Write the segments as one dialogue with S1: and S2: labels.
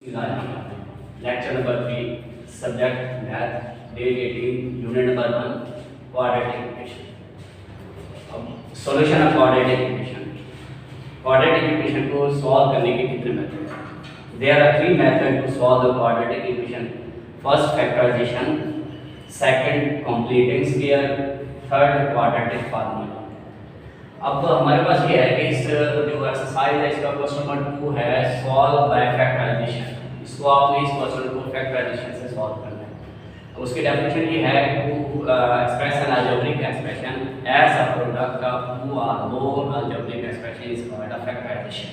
S1: Lecture number 3 subject math date 18 unit number 1 quadratic equation. अब solution of quadratic equation को solve करने के कितने मेथड हैं? There are 3 method to solve the quadratic equation. First factorisation, second completing square, third quadratic formula. अब हमारे पास ये है कि इस जो एक्सरसाइज है इसका क्वेश्चन नंबर 2 है सॉल्व बाय फैक्टराइजेशन। इसको आपने इस क्वेश्चन को फैक्टराइजेशन से सॉल्व करना है। तो उसकी डेफिनेशन ये है to express an algebraic expression as a product of two or more algebraic expression is called a factorization.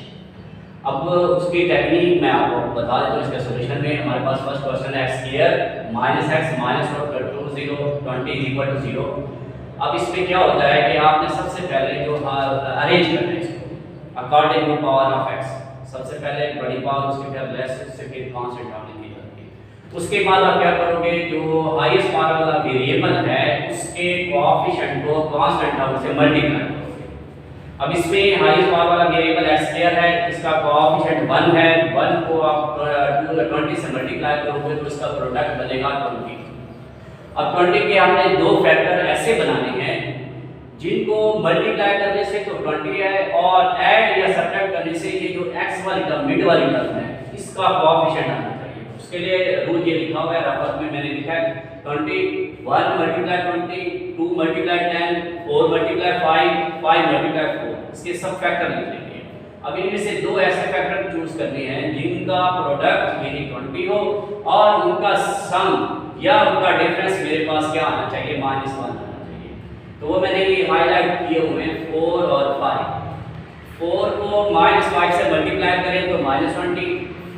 S1: अब उसकी टेक्निक मैं आपको बता देता हूँ। इसके सॉल्यूशन में हमारे पास फर्स्ट क्वेश्चन है x² minus x minus 20 equal to 0। अब इसमें क्या होता है कि आपने सबसे पहले जो अरेंज करना है इसको according to power of x। सबसे पहले बड़ी पावर, उसके बाद लेस, उससे फिर कांस्टेंट डालने की जाती है। उसके बाद आप क्या करोगे, जो हाईएस्ट पावर वाला वेरिएबल है उसके कोएफिशिएंट को कांस्टेंट टर्म से मल्टीप्लाई करोगे। अब इसमें हाईएस्ट पावर वाला वेरिएबल x² है, इसका कोएफिशिएंट 1 है। 1 को आप 20 से मल्टीप्लाई करोगे तो इसका प्रोडक्ट बनेगा 20। अब 20 के हमने दो फैक्टर ऐसे बनाने हैं जिनको मल्टीप्लाई करने से तो 20 है और ऐड या सब्ट्रैक्ट करने से ये जो x वाली टर्म मिड वाली टर्म है इसका कोएफिशिएंट आना चाहिए। उसके लिए रूल ये लिखा हुआ है, रफत में मैंने लिखा है 20 1 मल्टीप्लाई 20 2 मल्टीप्लाई 10 4 मल्टीप्लाई 5 5 मल्टीप्लाई 4। इसके सब फैक्टर लिख लेंगे। अब इनमें से दो ऐसे फैक्टर चूज करने हैं जिनका प्रोडक्ट यही 20 हो और उनका सम या उनका डिफरेंस मेरे पास क्या आना चाहिए, -1 आना चाहिए। तो वो मैंने ये हाईलाइट किए हुए हैं 4 और 5। 4 को -5 से मल्टीप्लाई करें तो -20,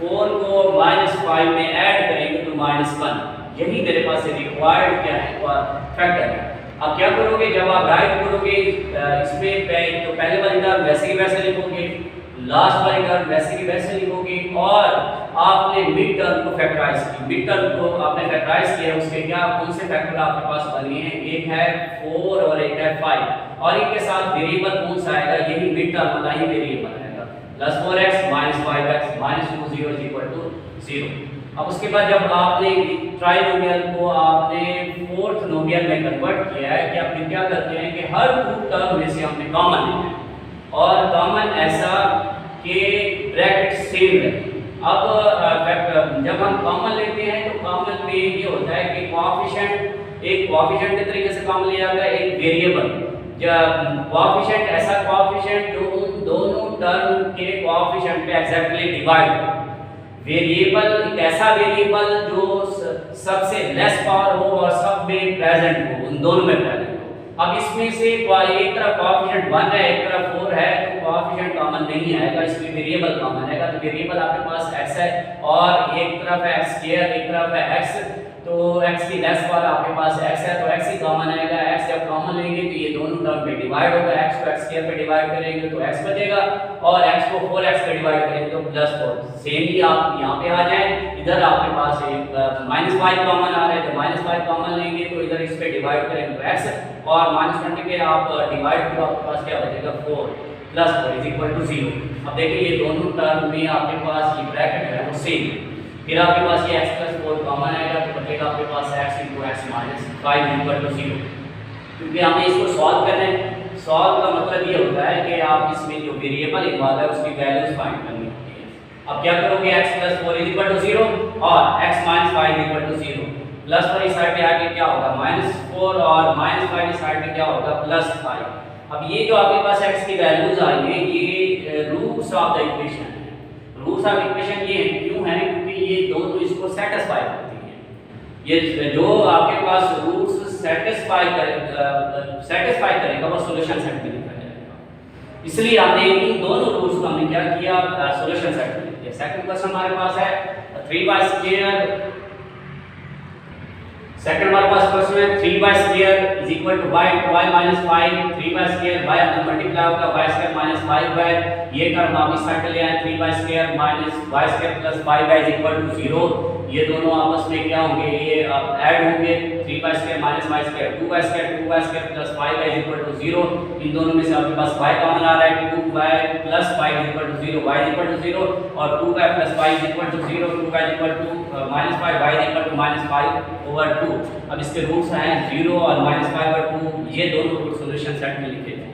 S1: 4 को -5 में ऐड करेंगे तो -1। यही मेरे पास रिक्वायर्ड क्या है फैक्टर है। अब क्या करोगे, जब आप राइट करोगे इसमें तो पहले वाली टर्म वैसे ही वैसे लिखोगे, लास्ट वाली टर्म वैसे की वैसे लिखोगे और आपने मिड टर्म को फैक्टराइज की। मिड टर्म को आपने फैक्टराइज किया, उसके क्या कौन से फैक्टर आपके पास बने हैं, एक है 4 और एक है 5 और इनके साथ वेरिएबल कौन सा आएगा, यही मिड टर्म वाला ही वेरिएबल आएगा। +4x - 5x - 20 = 0। अब उसके बाद जब आपने ट्राइनोमियल को आपने फोर्थ नोमियल में कन्वर्ट किया है कि आप क्या करते हैं कि हर टू टर्म में से हमने कॉमन लेना है और कॉमन ऐसा कि ब्रैकेट सेम रहे। अब जब हम कॉमन लेते हैं तो कॉमन में ये होता है कि कोएफिशिएंट एक कोएफिशिएंट के तरीके से कॉमन लिया जाता है, एक वेरिएबल जब कोएफिशिएंट ऐसा कोएफिशिएंट जो उन दोनों टर्म के कोएफिशिएंट पे एग्जैक्टली डिवाइड हो। वेरिएबल एक ऐसा वेरिएबल जो सबसे लेस पावर हो और सब में प्रेजेंट हो, उन दोनों में प्रेजेंट हो। अब इसमें से एक तरफ कोएफिशिएंट 1 है, एक तरफ 4 है, तो कोएफिशिएंट कॉमन नहीं आएगा, इसमें वेरिएबल कॉमन आएगा। तो वेरिएबल आपके पास x है और एक तरफ है x², एक तरफ है x, तो x की लेस पावर आपके पास x है तो x ही कॉमन आएगा। x जब कॉमन लेंगे तो ये दोनों टर्म पे डिवाइड होगा, x को x² पे डिवाइड करेंगे तो x बचेगा और x को 4x पे डिवाइड करेंगे तो +4। सेम ही आप यहाँ पे आ जाए, इधर आपके पास एक -5 कॉमन आ रहा है तो -5 कॉमन लेंगे तो इधर इस पे डिवाइड करेंगे तो x और -20 पे आप डिवाइड तो आपके पास क्या बचेगा 4 +4 = 0। अब देखिए ये दोनों टर्म में आपके पास ये ब्रैकेट है वो सेम है। फिर आपके पास ये x + 4 कॉमन आएगा तो बचेगा आपके पास x × x - 5 = 0। क्योंकि हमें इसको सॉल्व करना है। सॉल्व का मतलब ये होता है कि आप इसमें जो वेरिएबल इन्वॉल्व है उसकी वैल्यूज फाइंड करनी होती है। अब क्या करोगे, x + 4 = 0 और x - 5 = 0। +4 इस साइड पे आके क्या होगा -4 और -5 इस साइड पे क्या होगा +5। अब ये जो आपके पास x की वैल्यूज आई है ये रूट्स ऑफ द इक्वेशन है। रूट्स ऑफ इक्वेशन ये क्यों है, क्योंकि ये दोनों इसको सेटिस्फाई करती हैं। ये जो आपके पास रूट्स सेटिस्फाई करेगा वो सॉल्यूशन सेट में लिखा जाएगा। इसलिए हमने इन दोनों रूट्स को हमने क्या किया, सॉल्यूशन सेट में लिख दिया। सेकंड क्वेश्चन हमारे पास है 3y²। सेकंड हमारे पास क्वेश्चन है 3y² = y - 5 3y² y अंदर मल्टीप्लाई होगा y² - 5y। ये टर्म आप इस साइड ले आए 3y² - y² + 5y = 0। ये दोनों आपस में क्या होंगे, ये ऐड होंगे, 3 का स्क्वायर माइनस वाई स्क्वायर, 2 का square plus 5 is equal to 0। इन दोनों में से आपके पास y कॉमन आ रहा है, 2y plus 5 is equal to 0, y is equal to 0, और 2y plus 5 is equal to 0, 2y is equal to minus 5, y is equal to minus 5 over 2। अब इसके रूट्स हैं 0 और माइनस 5 ओवर 2, ये दोनों रूट सॉल्यूशन सेट में लिखे थे।